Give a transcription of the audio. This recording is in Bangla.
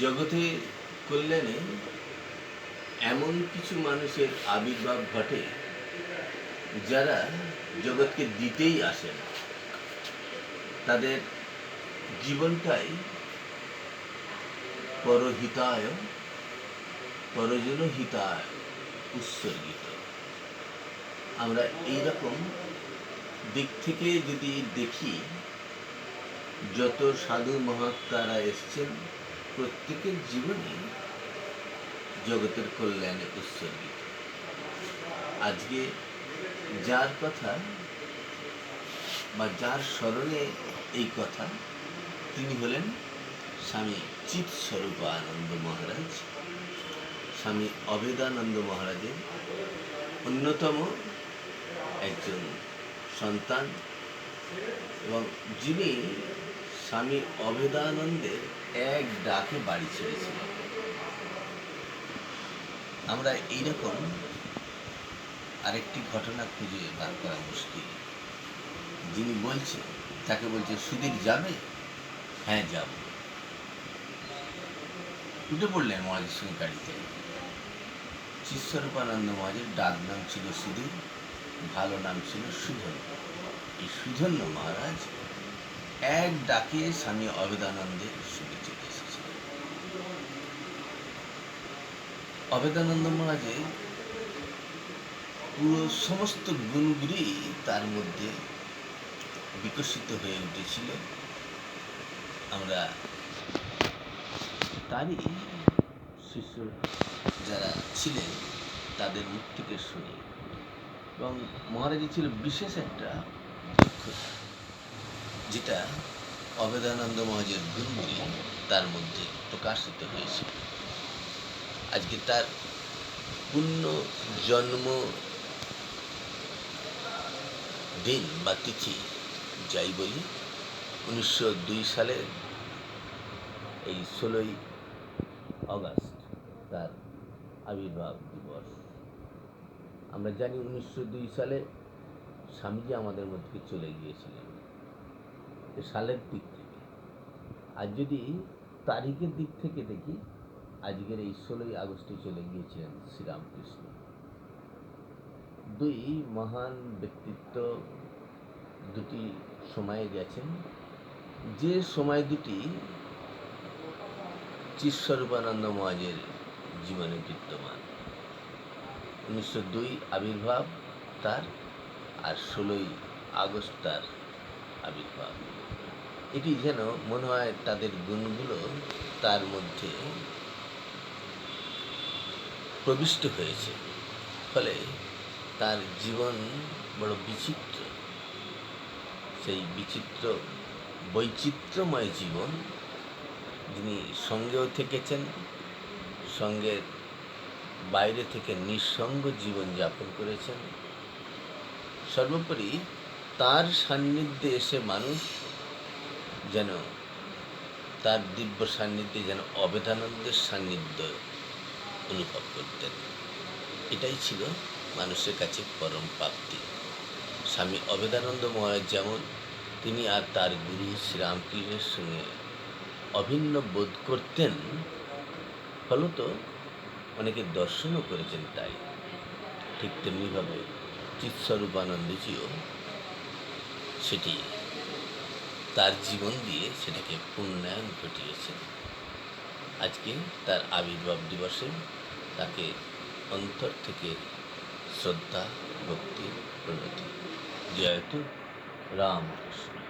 জগতের কল্যাণে এমন কিছু মানুষের আবির্ভাব ঘটে যারা জগৎকে দিতেই আসেন। তাদের জীবনটাই পরহিতায় পরজনহিতায় উৎসর্গিত। আমরা এইরকম দিক থেকে যদি দেখি, যত সাধু মহাত্মারা এসছেন প্রত্যেকের জীবনই জগতের কল্যাণে উৎসর্গিত। আজকে যার কথা বা যার স্মরণে এই কথা, তিনি হলেন স্বামী চিৎস্বরূপানন্দ মহারাজ, স্বামী অভেদানন্দ মহারাজের অন্যতম একজন সন্তান, এবং যিনি স্বামী অভেদানন্দের এক ডাকে বাড়ি ছেড়েছিলেন। আমরা এইরকম আরেকটি ঘটনা খুঁজে বার করা মুশকিল। যিনি বলছেন, তাকে বলছে, সুধীর যাবে? হ্যাঁ যাব। উঠে পড়লেন মহারাজের সঙ্গে গাড়িতে। চিৎস্বরূপানন্দ মহারাজের ডাক নাম ছিল সুধীর, ভালো নাম ছিল সুধন্য। এই সুধন্য মহারাজ এক ডাকে স্বামী অভেদানন্দের সঙ্গে চলে এসেছিলেন। অভেদানন্দ মহারাজের পুরো সমস্ত গুণগুলি তার মধ্যে বিকশিত হয়ে উঠেছিল। আমরা তারই শিষ্য যারা ছিলেন তাদের মুখ থেকে শুনি। এবং মহারাজের ছিল বিশেষ একটা দক্ষতা, যেটা অভেদানন্দ মহারাজের গুণগুলি তার মধ্যে প্রকাশিত হয়েছিল। আজকে তার পূর্ণ জন্ম দিন বা তিথি যাই বলি, 1902 সালের এই 16ই আগস্ট তার আবির্ভাব দিবস। আমরা জানি 1902 সালে স্বামীজি আমাদের মধ্যে চলে গিয়েছিলেন। সালের দিক থেকে, আর যদি তারিখের দিক থেকে দেখি, আজকের এই 16ই আগস্টে চলে গিয়েছিলেন শ্রীরামকৃষ্ণ। দুই মহান ব্যক্তিত্ব দুটি সময়ে গেছেন, যে সময় দুটি চিৎস্বরূপানন্দ মহারাজের জীবনে বিদ্যমান। 1902 আবির্ভাব তার, আর 16ই আগস্ট তার আবির্ভাব। এটি যেন মনে হয় তাদের গুণগুলো তার মধ্যে প্রবিষ্ট হয়েছে, ফলে তার জীবন বড় বিচিত্র। সেই বিচিত্র বৈচিত্র্যময় জীবন, যিনি সঙ্গেও থেকেছেন, সঙ্গের বাইরে থেকে নিঃসঙ্গ জীবন যাপন করেছেন। সর্বোপরি তার সান্নিধ্যে এসে মানুষ যেন তার দিব্য সান্নিধ্যে যেন অভেদানন্দের সান্নিধ্য অনুভব করতেন। এটাই ছিল মানুষের কাছে পরম প্রাপ্তি। স্বামী অভেদানন্দ মহারাজ যেমন, তিনি আর তার গুরু শ্রীরামকৃষ্ণের সঙ্গে অভিন্ন বোধ করতেন, ফলত অনেকে দর্শনও করেছেন। তাই ঠিক তেমনিভাবে চিৎস্বরূপানন্দজিও সেটি তার জীবন দিয়ে সেটাকে পূর্ণায়ন ঘটিয়েছেন। আজকে তার আবির্ভাব দিবসে তাকে অন্তর থেকে শ্রদ্ধা, ভক্তি, প্রণতি। জয়তু রামকৃষ্ণ।